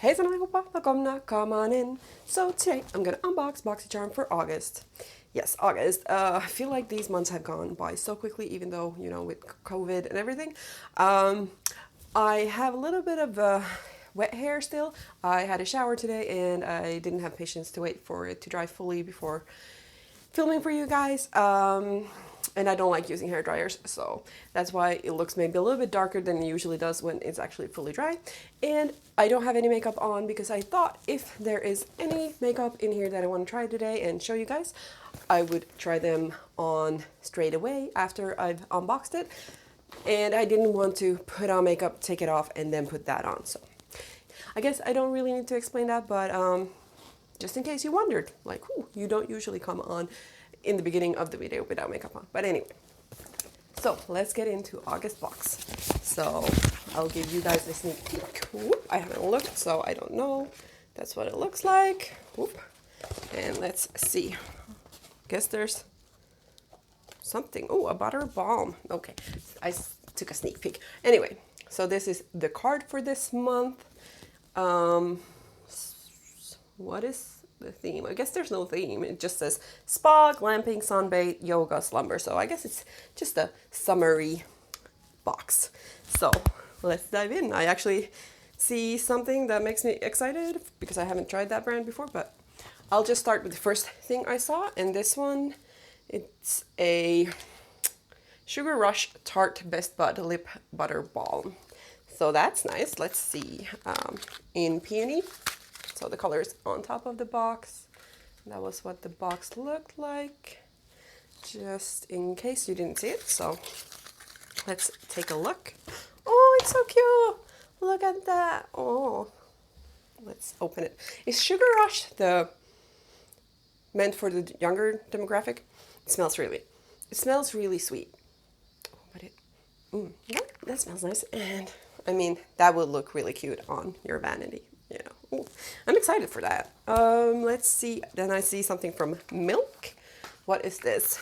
Hejsan allihopa, välkomna, come on in. So today I'm gonna unbox Boxycharm for August. Yes, August. I feel like these months have gone by so quickly, even though, you know, with COVID and everything. I have a little bit of wet hair still. I had a shower today and I didn't have patience to wait for it to dry fully before filming for you guys. And I don't like using hair dryers, so that's why it looks maybe a little bit darker than it usually does when it's actually fully dry. And I don't have any makeup on because I thought if there is any makeup in here that I want to try today and show you guys, I would try them on straight away after I've unboxed it. And I didn't want to put on makeup, take it off, and then put that on. So I guess I don't really need to explain that, but just in case you wondered, like, you don't usually come on in the beginning of the video without makeup on. But anyway, so let's get into August box. So I'll give you guys a sneak peek. Whoop, I haven't looked, so I don't know. That's what it looks like. Whoop. And let's see. Guess there's something. Oh, a butter balm. Okay, I took a sneak peek. Anyway, so this is the card for this month. What is the theme? I guess there's no theme. It just says spa, glamping, sunbathe, yoga, slumber. So I guess it's just a summary box. So let's dive in. I actually see something that makes me excited because I haven't tried that brand before, but I'll just start with the first thing I saw. And this one, it's a Sugar Rush Tarte Best Bud Lip Butter Balm. So that's nice. Let's see. In peony. So the color is on top of the box. That was what the box looked like, just in case you didn't see it. So let's take a look. Oh, it's so cute. Look at that. Oh, let's open it. Is Sugar Rush meant for the younger demographic? It smells really sweet. But yeah, that smells nice. And I mean, that would look really cute on your vanity. Yeah, ooh, I'm excited for that. Let's see. Then I see something from Milk. What is this?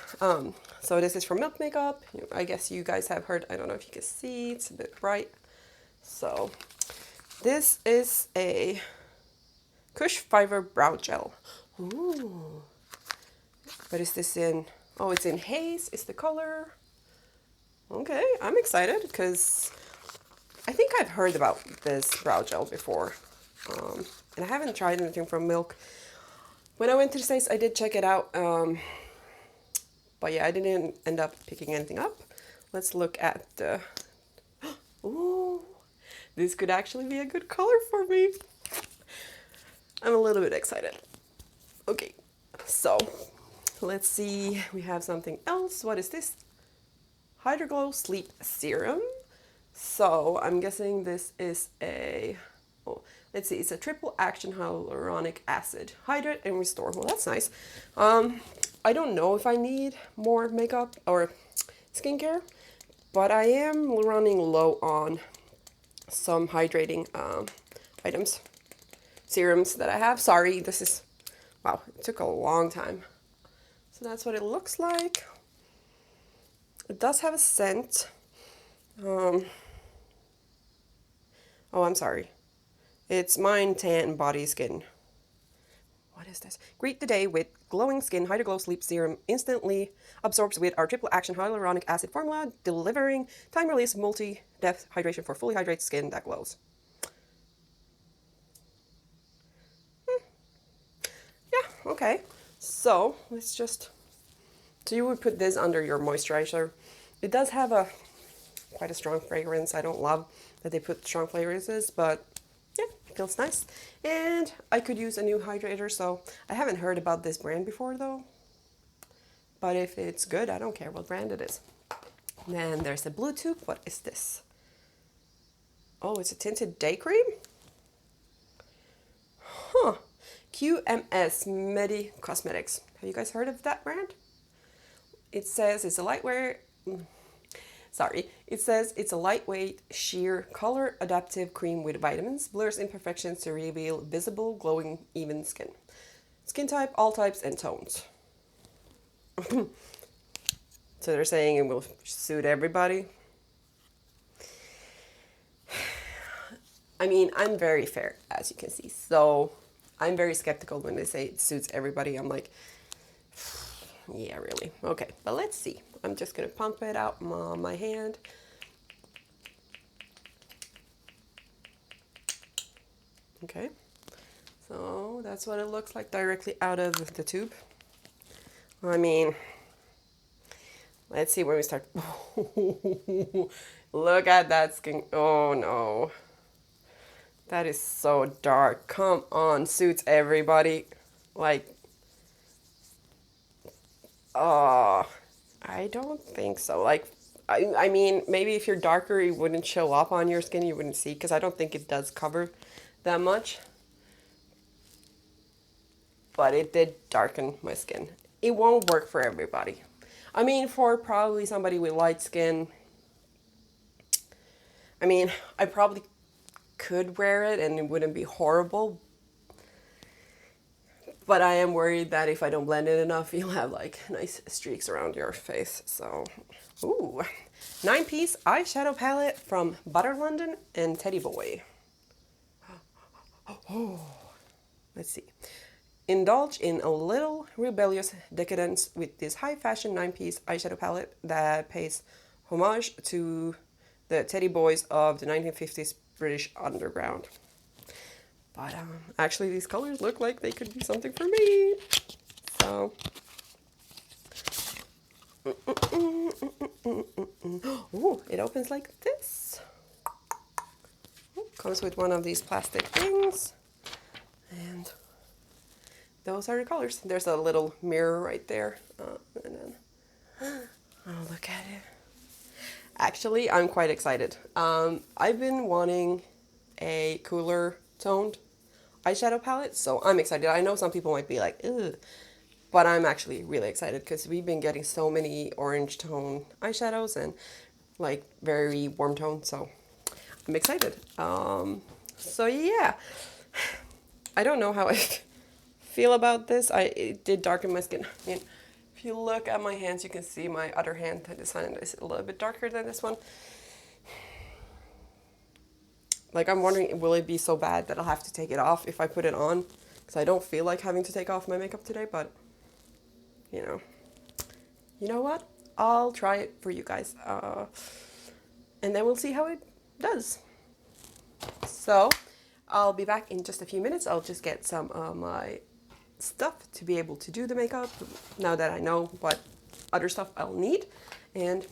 So this is from Milk Makeup. I guess you guys have heard. I don't know if you can see. It's a bit bright. So this is a Kush Fiber Brow Gel. Ooh. But is this in? Oh, it's in Haze. Is the color? Okay, I'm excited because I think I've heard about this brow gel before. And I haven't tried anything from Milk. When I went to the States, I did check it out. But yeah, I didn't end up picking anything up. Let's look at the... Ooh, this could actually be a good color for me. I'm a little bit excited. Okay, so let's see. We have something else. What is this? Hydroglow Sleep Serum. So I'm guessing this is a... Oh, let's see, it's a triple action hyaluronic acid. Hydrate and restore. Well, that's nice. I don't know if I need more makeup or skincare, but I am running low on some hydrating items, serums that I have. Sorry, this is, wow, it took a long time. So that's what it looks like. It does have a scent. Oh, I'm sorry. It's Mind Tan Body Skin. What is this? Greet the day with glowing skin. Hydroglow Sleep Serum instantly absorbs with our triple action hyaluronic acid formula, delivering time-release multi-depth hydration for fully hydrated skin that glows. Yeah, okay. So let's just... So you would put this under your moisturizer. It does have quite a strong fragrance. I don't love that they put strong fragrances, but yeah, it feels nice. And I could use a new hydrator, so I haven't heard about this brand before though. But if it's good, I don't care what brand it is. And then there's a blue tube. What is this? Oh, it's a tinted day cream? Huh. QMS Medi Cosmetics. Have you guys heard of that brand? It says it's a lightweight... It says it's a lightweight, sheer, color adaptive cream with vitamins, blurs imperfections to reveal visible, glowing, even skin. Skin type, all types, and tones. So they're saying it will suit everybody. I mean, I'm very fair, as you can see. So I'm very skeptical when they say it suits everybody. I'm like, yeah, really? Okay, but let's see. I'm just gonna pump it out on my hand. Okay, so that's what it looks like directly out of the tube. I mean, let's see where we start. Look at that skin. Oh no. That is so dark. Come on, suits everybody. Like, oh, I don't think so. Like, I mean, maybe if you're darker, it wouldn't show up on your skin. You wouldn't see, because I don't think it does cover that much. But it did darken my skin. It won't work for everybody. I mean, for probably somebody with light skin, I mean, I probably could wear it and it wouldn't be horrible. But I am worried that if I don't blend it enough, you'll have like nice streaks around your face. So, ooh, 9-piece eyeshadow palette from Butter London and Teddy Boy. Oh, let's see. Indulge in a little rebellious decadence with this high fashion 9-piece eyeshadow palette that pays homage to the Teddy Boys of the 1950s British underground. But actually these colors look like they could be something for me. So, ooh, it opens like this. Comes with one of these plastic things. And those are the colors. There's a little mirror right there. And then, oh, look at it. Actually, I'm quite excited. I've been wanting a cooler toned eyeshadow palette, so I'm excited. I know some people might be like, ugh, but I'm actually really excited because we've been getting so many orange tone eyeshadows and like very warm tone, so I'm excited. So yeah, I don't know how I feel about this. It did darken my skin. I mean, if you look at my hands, you can see my other hand, this hand is a little bit darker than this one. Like, I'm wondering, will it be so bad that I'll have to take it off if I put it on? Because I don't feel like having to take off my makeup today, but, you know what? I'll try it for you guys. And then we'll see how it does. So, I'll be back in just a few minutes. I'll just get some of my stuff to be able to do the makeup, now that I know what other stuff I'll need. And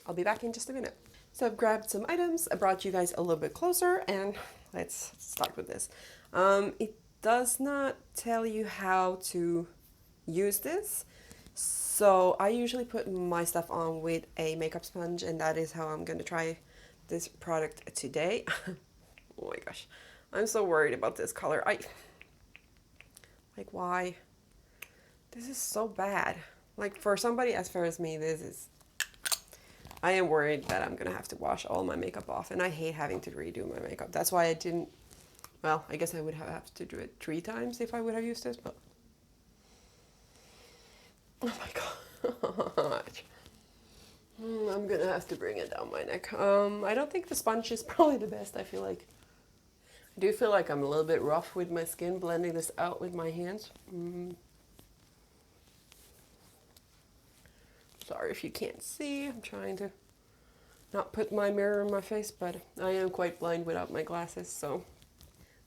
I'll be back in just a minute. So I've grabbed some items, I brought you guys a little bit closer, and let's start with this. It does not tell you how to use this, so I usually put my stuff on with a makeup sponge, and that is how I'm going to try this product today. Oh my gosh, I'm so worried about this color. Like, why? This is so bad. Like, for somebody as fair as me, this is... I am worried that I'm going to have to wash all my makeup off, and I hate having to redo my makeup. That's why I didn't... Well, I guess I would have to do it 3 times if I would have used this, but... Oh my gosh. I'm going to have to bring it down my neck. I don't think the sponge is probably the best. I do feel like I'm a little bit rough with my skin, blending this out with my hands. Sorry if you can't see. I'm trying to not put my mirror in my face, but I am quite blind without my glasses, so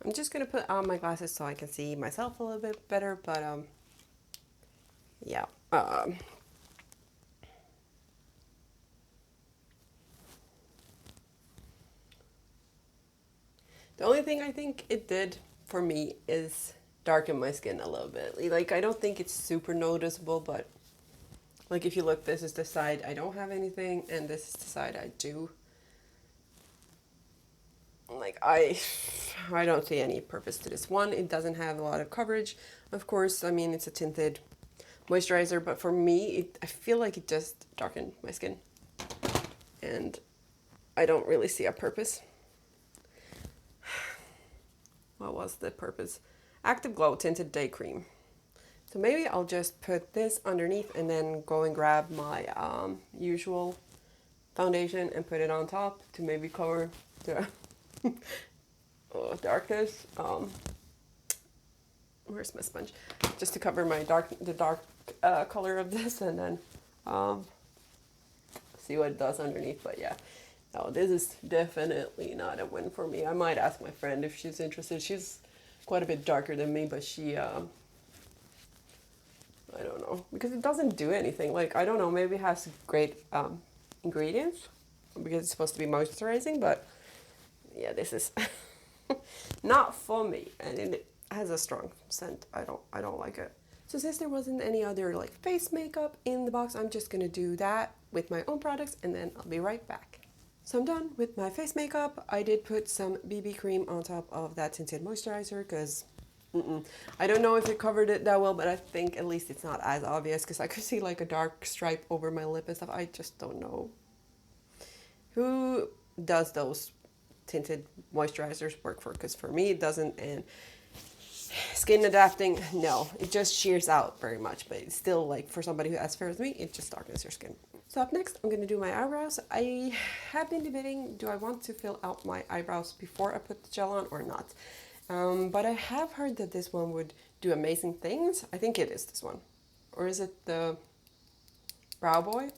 I'm just gonna put on my glasses so I can see myself a little bit better. But yeah. The only thing I think it did for me is darken my skin a little bit. Like, I don't think it's super noticeable, but like, if you look, this is the side I don't have anything, and this is the side I do. Like, I don't see any purpose to this one. It doesn't have a lot of coverage. Of course, I mean, it's a tinted moisturizer, but for me, I feel like it just darkened my skin. And I don't really see a purpose. What was the purpose? Active Glow Tinted Day Cream. So maybe I'll just put this underneath and then go and grab my usual foundation and put it on top to maybe cover the... darkness. Where's my sponge? Just to cover my the dark color of this, and then see what it does underneath. But yeah, no, this is definitely not a win for me. I might ask my friend if she's interested. She's quite a bit darker than me, but she, I don't know, because it doesn't do anything. Like, I don't know, maybe it has great ingredients because it's supposed to be moisturizing, but yeah, this is not for me, and it has a strong scent. I don't like it. So since there wasn't any other like face makeup in the box, I'm just gonna do that with my own products, and then I'll be right back. So I'm done with my face makeup. I did put some BB cream on top of that tinted moisturizer because I don't know if it covered it that well, but I think at least it's not as obvious because I could see like a dark stripe over my lip and stuff. I just don't know who does those tinted moisturizers work for, because for me it doesn't. And skin adapting, no, it just shears out very much, but it's still like for somebody who as fair as me, it just darkens your skin. So up next, I'm going to do my eyebrows. I have been debating, do I want to fill out my eyebrows before I put the gel on or not? But I have heard that this one would do amazing things. I think it is this one. Or is it the Brow Boy?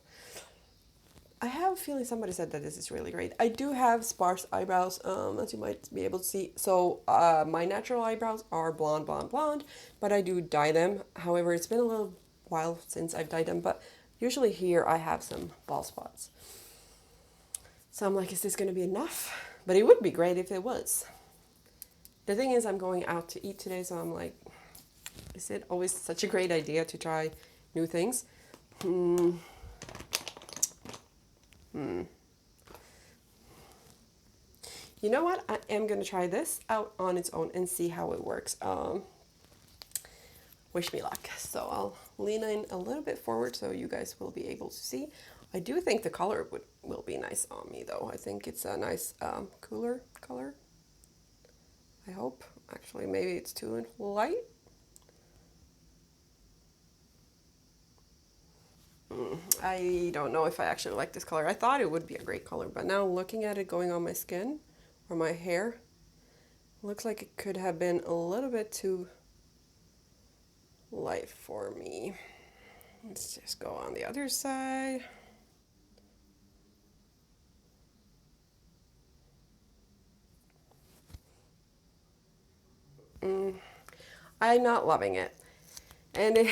I have a feeling somebody said that this is really great. I do have sparse eyebrows, as you might be able to see. So my natural eyebrows are blonde, blonde, blonde, but I do dye them. However, it's been a little while since I've dyed them, but usually here I have some bald spots. So I'm like, is this going to be enough? But it would be great if it was. The thing is, I'm going out to eat today, so I'm like, is it always such a great idea to try new things? You know what? I am going to try this out on its own and see how it works. Wish me luck. So I'll lean in a little bit forward so you guys will be able to see. I do think the color will be nice on me though. I think it's a nice cooler color. I hope. Actually, maybe it's too light. I don't know if I actually like this color. I thought it would be a great color, but now looking at it going on my skin or my hair, looks like it could have been a little bit too light for me. Let's just go on the other side. I'm not loving it. And it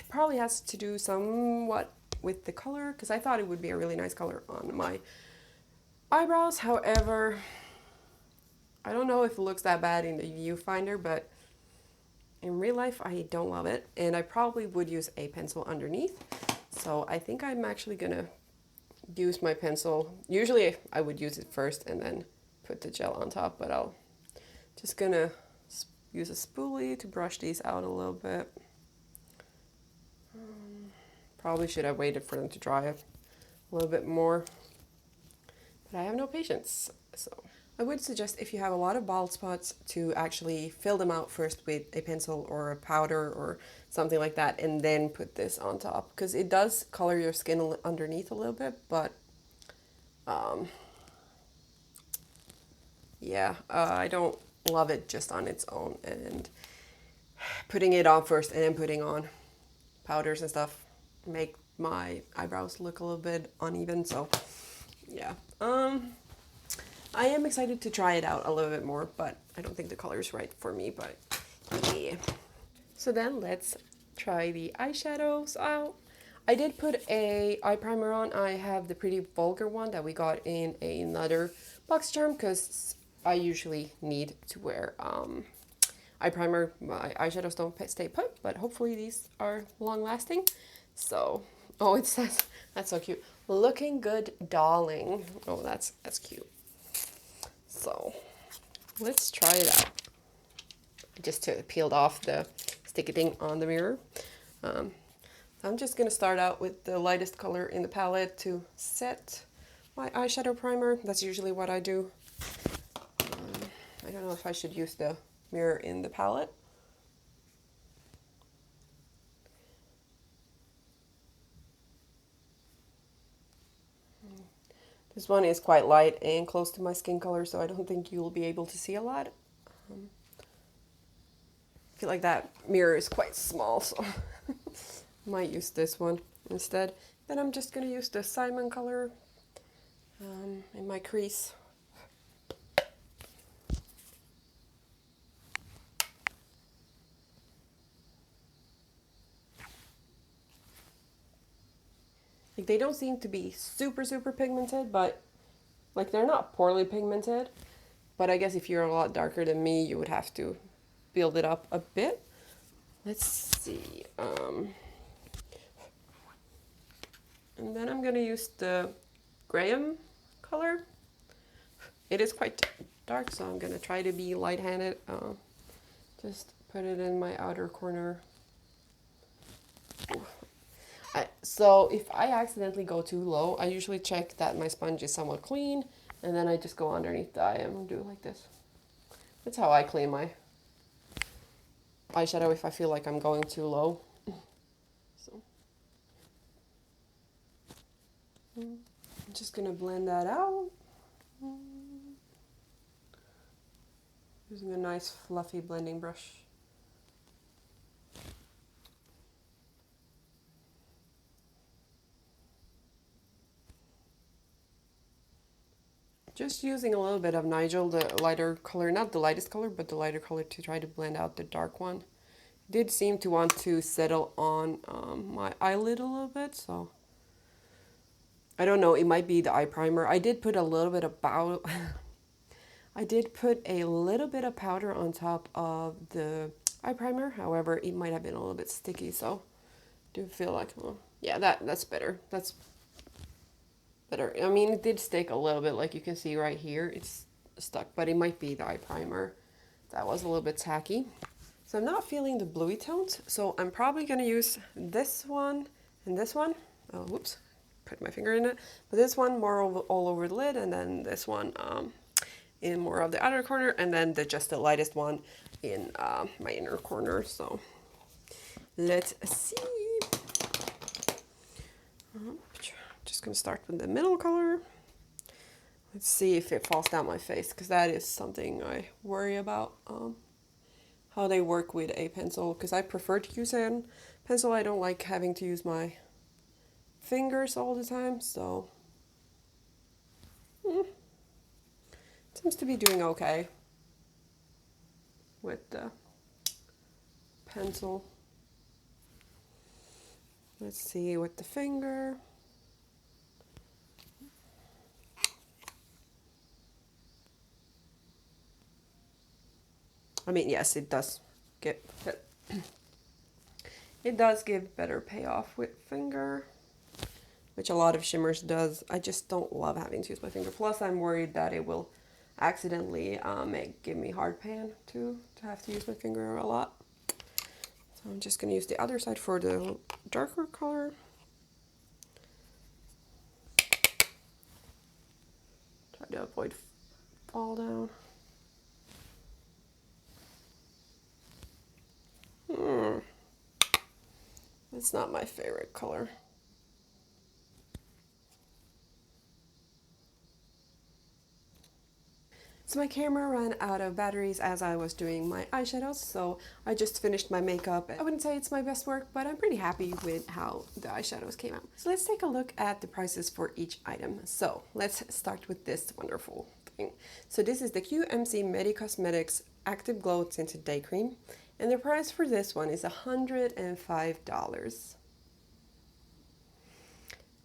probably has to do somewhat with the color, because I thought it would be a really nice color on my eyebrows. However, I don't know if it looks that bad in the viewfinder, but in real life I don't love it, and I probably would use a pencil underneath. So I think I'm actually gonna use my pencil. Usually I would use it first and then put the gel on top, but I'll just gonna use a spoolie to brush these out a little bit. Probably should have waited for them to dry a little bit more, but I have no patience. So I would suggest, if you have a lot of bald spots, to actually fill them out first with a pencil or a powder or something like that, and then put this on top, because it does color your skin underneath a little bit, but yeah, I don't love it just on its own, and putting it on first and then putting on powders and stuff make my eyebrows look a little bit uneven. So yeah, I am excited to try it out a little bit more, but I don't think the color is right for me, but yeah. So then let's try the eyeshadows out. I did put a eye primer on. I have the Pretty Vulgar one that we got in another Boxycharm, because I usually need to wear eye primer. My eyeshadows don't stay put, but hopefully these are long lasting. So, oh, it says, that's so cute. Looking good, darling. Oh, that's cute. So, let's try it out. Just peeled off the sticky thing on the mirror. I'm just going to start out with the lightest color in the palette to set my eyeshadow primer. That's usually what I do. I don't know if I should use the mirror in the palette. This one is quite light and close to my skin color, so I don't think you'll be able to see a lot I feel like that mirror is quite small, so might use this one instead. Then I'm just gonna use the Simon color in my crease. Like, they don't seem to be super pigmented, but like they're not poorly pigmented. But I guess if you're a lot darker than me, you would have to build it up a bit. Let's see. And then I'm gonna use the Graham color. It is quite dark, so I'm gonna try to be light-handed. Just put it in my outer corner. So if I accidentally go too low, I usually check that my sponge is somewhat clean, and then I just go underneath the eye and do like this. That's how I clean my eyeshadow if I feel like I'm going too low. So I'm just gonna blend that out. Using a nice fluffy blending brush. Just using a little bit of Nigel, the lighter color, not the lightest color, but the lighter color to try to blend out the dark one. Did seem to want to settle on my eyelid a little bit, so I don't know, it might be the eye primer. I did put a little bit of I did put a little bit of powder on top of the eye primer. However, it might have been a little bit sticky, so I do feel like, well, yeah, that's better. That's better. I mean, it did stick a little bit, like you can see right here. It's stuck, but it might be the eye primer. That was a little bit tacky. So I'm not feeling the bluey tones, so I'm probably going to use this one and this one. Oh, whoops, put my finger in it. But this one more all over the lid, and then this one in more of the outer corner, and then just the lightest one in my inner corner. So let's see. Just gonna start with the middle color. Let's see if it falls down my face, because that is something I worry about. How they work with a pencil, because I prefer to use a pencil. I don't like having to use my fingers all the time, so seems to be doing okay with the pencil. Let's see with the finger. I mean, yes, it does get it does give better payoff with finger, which a lot of shimmers does. I just don't love having to use my finger. Plus, I'm worried that it will accidentally give me hard pan to have to use my finger a lot. So I'm just gonna use the other side for the darker color. Try to avoid fall down. It's not my favorite color. So my camera ran out of batteries as I was doing my eyeshadows, so I just finished my makeup. I wouldn't say it's my best work, but I'm pretty happy with how the eyeshadows came out. So let's take a look at the prices for each item. So let's start with this wonderful thing. So this is the QMC Medi Cosmetics Active Glow Tinted Day Cream, and the price for this one is $105.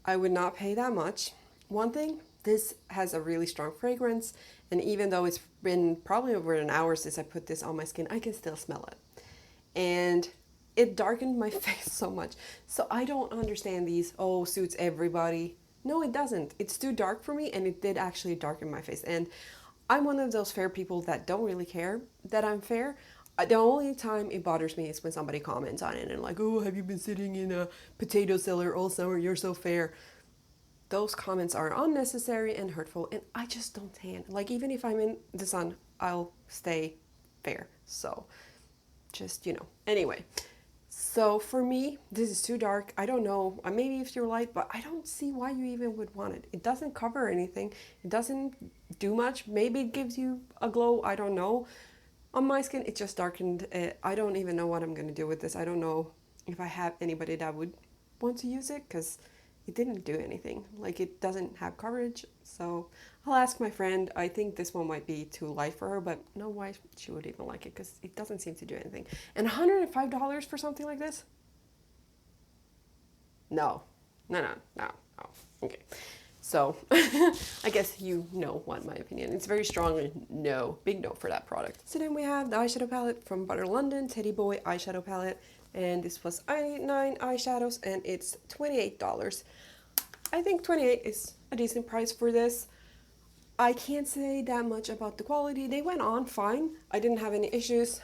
I would not pay that much. One thing, this has a really strong fragrance, and even though it's been probably over an hour since I put this on my skin, I can still smell it. And it darkened my face so much. So I don't understand these, oh, suits everybody. No, it doesn't. It's too dark for me, and it did actually darken my face. And I'm one of those fair people that don't really care that I'm fair. The only time it bothers me is when somebody comments on it and like, oh, have you been sitting in a potato cellar all summer? You're so fair. Those comments are unnecessary and hurtful, and I just don't tan. Like, even if I'm in the sun, I'll stay fair. So, just, you know. Anyway, so for me, this is too dark. I don't know. Maybe if you're light, but I don't see why you even would want it. It doesn't cover anything. It doesn't do much. Maybe it gives you a glow. I don't know. On my skin, it just darkened it. I don't even know what I'm going to do with this. I don't know if I have anybody that would want to use it because it didn't do anything. Like, it doesn't have coverage. So I'll ask my friend. I think this one might be too light for her, but no, why she would even like it because it doesn't seem to do anything. And $105 for something like this? No. No. Okay. So I guess you know what my opinion. It's very strongly no, big no for that product. So then we have the eyeshadow palette from Butter London, Teddy Boy eyeshadow palette. And this was 9 eyeshadows and it's $28. I think 28 is a decent price for this. I can't say that much about the quality. They went on fine. I didn't have any issues.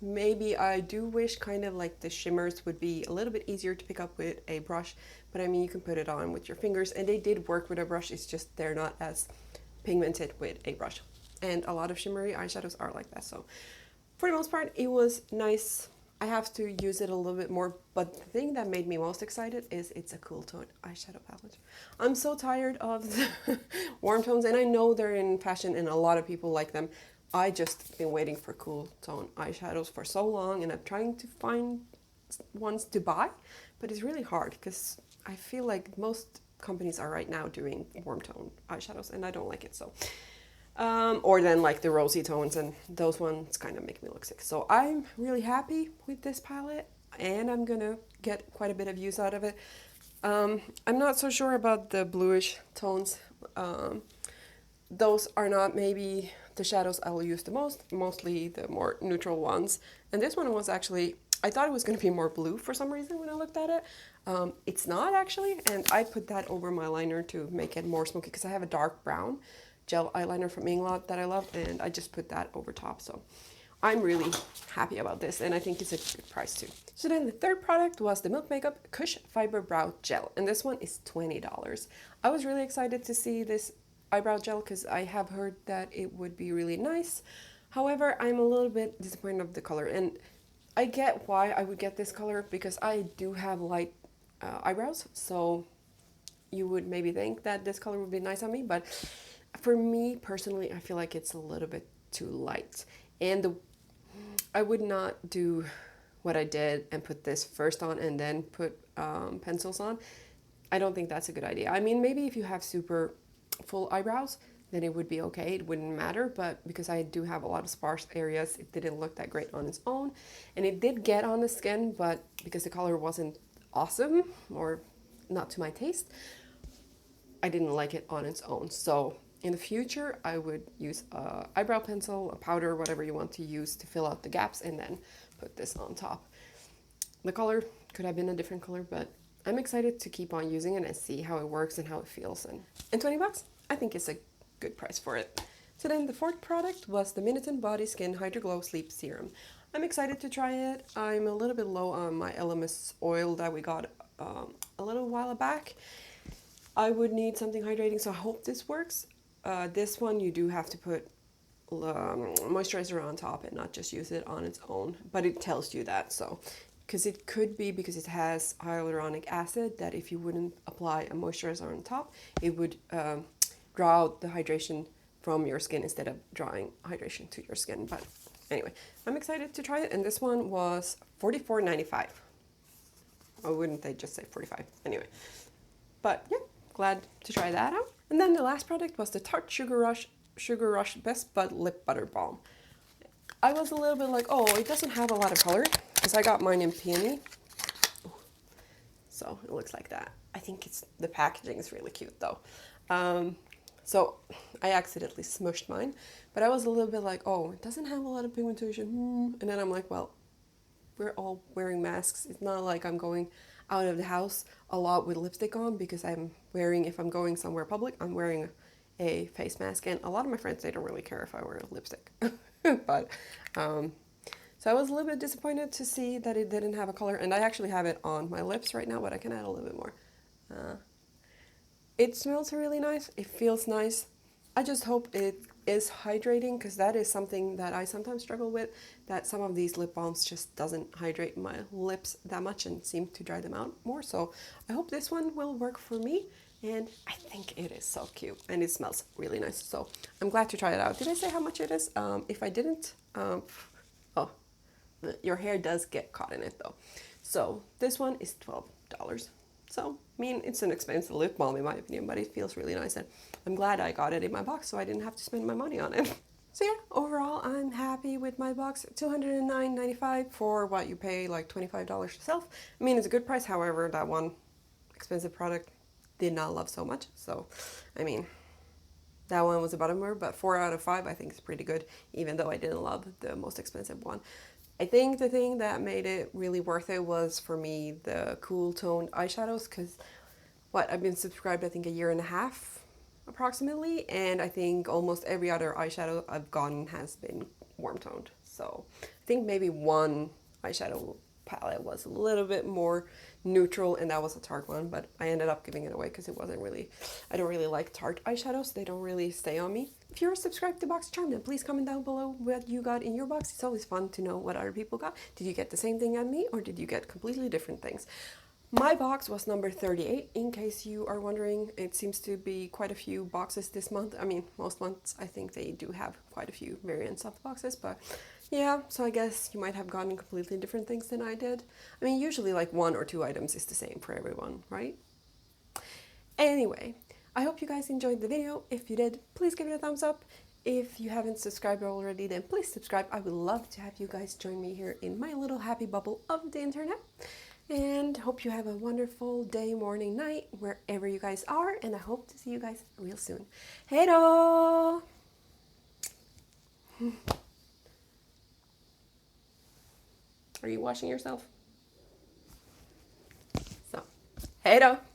Maybe I do wish kind of like the shimmers would be a little bit easier to pick up with a brush, but I mean you can put it on with your fingers and they did work with a brush, it's just they're not as pigmented with a brush. And a lot of shimmery eyeshadows are like that, so for the most part it was nice. I have to use it a little bit more, but the thing that made me most excited is it's a cool tone eyeshadow palette. I'm so tired of the warm tones and I know they're in fashion and a lot of people like them. I just been waiting for cool tone eyeshadows for so long and I'm trying to find ones to buy, but it's really hard because I feel like most companies are right now doing warm tone eyeshadows and I don't like it. So or then like the rosy tones, and those ones kind of make me look sick. So I'm really happy with this palette and I'm gonna get quite a bit of use out of it. I'm not so sure about the bluish tones. Those are not maybe the shadows I will use the most, mostly the more neutral ones. And this one was actually, I thought it was going to be more blue for some reason when I looked at it. It's not actually, and I put that over my liner to make it more smoky because I have a dark brown gel eyeliner from Inglot that I love, and I just put that over top. So I'm really happy about this, and I think it's a good price too. So then the third product was the Milk Makeup Kush Fiber Brow Gel, and this one is $20. I was really excited to see this eyebrow gel because I have heard that it would be really nice. However, I'm a little bit disappointed of the color, and I get why I would get this color because I do have light eyebrows, so you would maybe think that this color would be nice on me, but for me personally I feel like it's a little bit too light, and I would not do what I did and put this first on and then put pencils on. I don't think that's a good idea. I mean, maybe if you have super full eyebrows then it would be okay, it wouldn't matter, but because I do have a lot of sparse areas it didn't look that great on its own, and it did get on the skin, but because the color wasn't awesome or not to my taste, I didn't like it on its own. So in the future I would use a eyebrow pencil, a powder, whatever you want to use to fill out the gaps, and then put this on top. The color could have been a different color, but I'm excited to keep on using it and see how it works and how it feels. And $20, I think it's a good price for it. So then the fourth product was the Miniton Body Skin Hydro Glow Sleep Serum. I'm excited to try it. I'm a little bit low on my LMS oil that we got a little while back. I would need something hydrating, so I hope this works. This one you do have to put moisturizer on top and not just use it on its own, but it tells you that, so because it could be because it has hyaluronic acid that if you wouldn't apply a moisturizer on top it would draw out the hydration from your skin instead of drawing hydration to your skin. But anyway, I'm excited to try it, and this one was $44.95. Or wouldn't they just say 45 anyway? But yeah, glad to try that out. And then the last product was the Tarte Sugar Rush Best Bud Lip Butter Balm. I was a little bit like, oh, it doesn't have a lot of color because I got mine in peony. So it looks like that. I think the packaging is really cute though. So I accidentally smushed mine, but I was a little bit like, oh, it doesn't have a lot of pigmentation. And then I'm like, well, we're all wearing masks. It's not like I'm going out of the house a lot with lipstick on, because if I'm going somewhere public, I'm wearing a face mask. And a lot of my friends, they don't really care if I wear lipstick. But, so I was a little bit disappointed to see that it didn't have a color. And I actually have it on my lips right now, but I can add a little bit more. It smells really nice. It feels nice. I just hope it is hydrating, because that is something that I sometimes struggle with, that some of these lip balms just doesn't hydrate my lips that much and seem to dry them out more. So I hope this one will work for me, and I think it is so cute and it smells really nice. So I'm glad to try it out. Did I say how much it is? If I didn't, Oh, your hair does get caught in it though. So this one is $12. So, I mean, it's an expensive lip balm in my opinion, but it feels really nice, and I'm glad I got it in my box so I didn't have to spend my money on it. So yeah, overall I'm happy with my box. $209.95 for what you pay like $25 yourself. I mean, it's a good price, however, that one expensive product did not love so much. So, I mean, that one was a bottomer, but 4 out of 5 I think is pretty good, even though I didn't love the most expensive one. I think the thing that made it really worth it was, for me, the cool toned eyeshadows, because I've been subscribed I think a year and a half approximately, and I think almost every other eyeshadow I've gotten has been warm toned. So I think maybe one eyeshadow palette was a little bit more neutral, and that was a Tarte one, but I ended up giving it away because it wasn't really, I don't really like Tarte eyeshadows, they don't really stay on me. If you're subscribed to Boxycharm, then please comment down below what you got in your box. It's always fun to know what other people got. Did you get the same thing as me, or did you get completely different things? My box was number 38, in case you are wondering. It seems to be quite a few boxes this month. I mean, most months I think they do have quite a few variants of the boxes, but yeah, so I guess you might have gotten completely different things than I did. I mean, usually like 1 or 2 items is the same for everyone, right? Anyway, I hope you guys enjoyed the video. If you did, please give it a thumbs up. If you haven't subscribed already, then please subscribe. I would love to have you guys join me here in my little happy bubble of the internet. And hope you have a wonderful day, morning, night, wherever you guys are. And I hope to see you guys real soon. Hej då! Are you washing yourself? So, hej då!